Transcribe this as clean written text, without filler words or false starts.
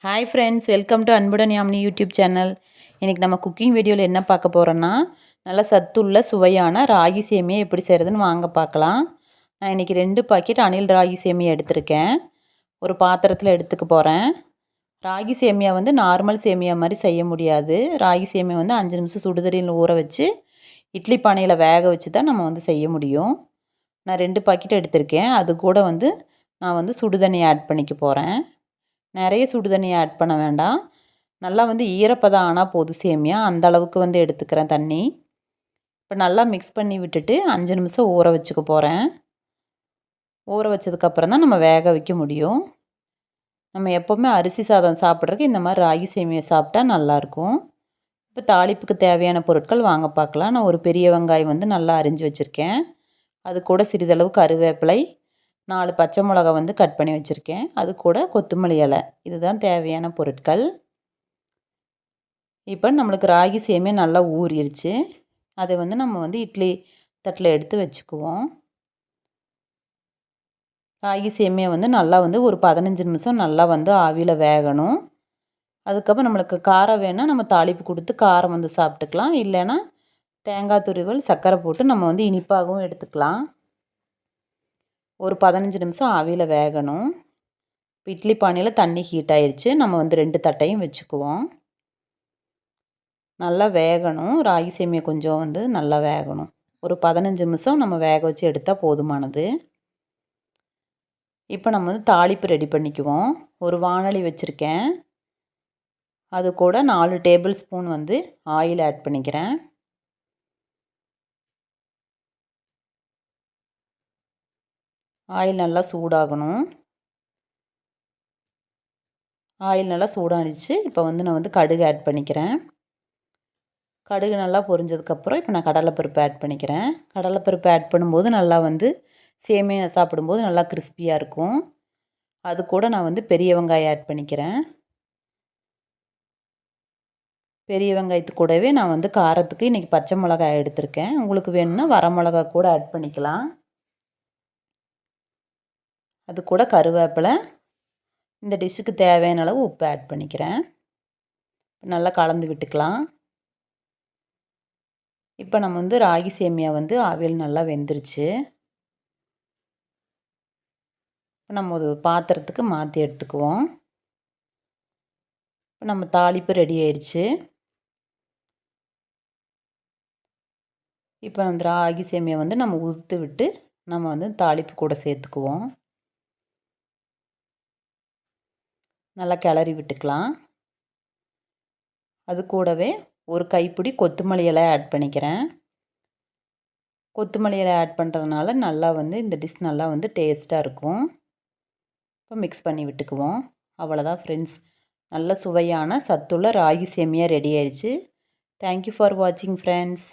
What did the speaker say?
Hi friends, welcome to அன்புடன் Yamini YouTube channel. இன்றைக்கி நம்ம குக்கிங் வீடியோவில் என்ன பார்க்க போகிறோன்னா, நல்ல சத்துள்ள சுவையான ராகி சேமியா எப்படி செய்கிறதுன்னு வாங்க பார்க்கலாம். நான் இன்றைக்கி 2 பாக்கெட் அணில் ராகி சேமியா எடுத்திருக்கேன். ஒரு பாத்திரத்தில் எடுத்துக்க போகிறேன். ராகி சேமியா வந்து நார்மல் சேமியா மாதிரி செய்ய முடியாது. ராகி சேமியா வந்து 5 நிமிஷம் சுடுதண்ணியில் ஊற வச்சு இட்லி பானையில் வேக வச்சு தான் நம்ம வந்து செய்ய முடியும். நான் 2 பாக்கெட் எடுத்திருக்கேன். அது கூட வந்து நான் வந்து சுடுதண்ணி ஆட் பண்ணிக்க போகிறேன். நிறைய சுடு தண்ணி ஆட் பண்ண வேண்டாம். நல்லா வந்து ஈரப்பதம் ஆனால் போதும் சேமியா. அந்த அளவுக்கு வந்து எடுத்துக்கிறேன் தண்ணி. இப்போ நல்லா மிக்ஸ் பண்ணி விட்டுட்டு 5 நிமிஷம் ஊற வச்சுக்க போகிறேன். ஊற வச்சதுக்கப்புறம் தான் நம்ம வேக வைக்க முடியும். நம்ம எப்போவுமே அரிசி சாதம் சாப்பிட்றதுக்கு இந்த மாதிரி ராகி சேமியா சாப்பிட்டா நல்லாயிருக்கும். இப்போ தாளிப்புக்கு தேவையான பொருட்கள் வாங்க பார்க்கலாம். நான் ஒரு பெரிய வெங்காயம் வந்து நல்லா அரிஞ்சு வச்சுருக்கேன். அது கூட சிறிதளவு கருவேப்பிலை, 4 பச்சை மிளகா வந்து கட் பண்ணி வச்சுருக்கேன். அது கூட கொத்தமல்லி இலை. இதுதான் தேவையான பொருட்கள். இப்போ நம்மளுக்கு ராகி சேமியா நல்லா ஊறிடுச்சு. அதை வந்து நம்ம வந்து இட்லி தட்டில் எடுத்து வச்சுக்குவோம். ராகி சேமியா வந்து நல்லா வந்து ஒரு 15 நிமிஷம் நல்லா வந்து ஆவியில் வேகணும். அதுக்கப்புறம் நம்மளுக்கு காரம் வேணால் நம்ம தாளிப்பு கொடுத்து காரம் வந்து சாப்பிட்டுக்கலாம். இல்லைன்னா தேங்காய் துருவல், சர்க்கரை போட்டு நம்ம வந்து இனிப்பாகவும் எடுத்துக்கலாம். ஒரு 15 நிமிஷம் ஆவியில் வேகணும். இப்போ இட்லி பானையில் தண்ணி ஹீட் ஆயிடுச்சு. நம்ம வந்து 2 தட்டையும் வச்சுக்குவோம். நல்லா வேகணும். ராகி சேமியா கொஞ்சம் வந்து நல்லா வேகணும். ஒரு 15 நிமிஷம் நம்ம வேக வச்சு எடுத்தால் போதுமானது. இப்போ நம்ம வந்து தாளிப்பு ரெடி பண்ணிக்குவோம். ஒரு வாணலி வச்சுருக்கேன். அது கூட 4 டேபிள் ஸ்பூன் வந்து ஆயில் ஆட் பண்ணிக்கிறேன். ஆயில் நல்லா சூடாகணும். ஆயில் நல்லா சூடாகிடுச்சு. இப்போ வந்து நான் வந்து கடுகு ஆட் பண்ணிக்கிறேன். கடுகு நல்லா பொரிஞ்சதுக்கப்புறம் இப்போ நான் கடலைப்பருப்பு ஆட் பண்ணிக்கிறேன். கடலைப்பருப்பு ஆட் பண்ணும்போது நல்லா வந்து சேமியா சாப்பிடும்போது நல்லா கிறிஸ்பியாக இருக்கும். அது கூட நான் வந்து பெரிய வெங்காயம் ஆட் பண்ணிக்கிறேன். பெரிய வெங்காயத்து கூடவே நான் வந்து காரத்துக்கு இன்றைக்கி பச்சை மிளகாய் எடுத்திருக்கேன். உங்களுக்கு வேணும்னா வர மிளகா கூட ஆட் பண்ணிக்கலாம். அது கூட கருவேப்பிலை, இந்த டிஷ்ஷுக்கு தேவையான அளவு உப்பு ஆட் பண்ணிக்கிறேன். நல்லா கலந்து விட்டுக்கலாம். இப்போ நம்ம வந்து ராகி சேமியா வந்து ஆவியில் நல்லா வெந்துருச்சு. நம்ம ஒரு பாத்திரத்துக்கு மாற்றி எடுத்துக்குவோம். இப்போ நம்ம தாளிப்பு ரெடி ஆயிடுச்சு. இப்போ அந்த ராகி சேமியா வந்து நம்ம உதுத்து விட்டு நம்ம வந்து தாளிப்பு கூட சேர்த்துக்குவோம். நல்லா கிளறி விட்டுக்கலாம். அது கூடவே ஒரு கைப்பிடி கொத்தமல்லி இலை ஆட் பண்ணிக்கிறேன். கொத்தமல்லி இலை ஆட் பண்ணுறதுனால நல்லா வந்து இந்த டிஷ் நல்லா வந்து டேஸ்ட்டாக இருக்கும். இப்போ மிக்ஸ் பண்ணி விட்டுக்குவோம். அவ்வளோதான் ஃப்ரெண்ட்ஸ். நல்ல சுவையான சத்துள்ள ராகி சேமியா ரெடி ஆயிடுச்சு. தேங்க்யூ ஃபார் வாட்சிங் ஃப்ரெண்ட்ஸ்.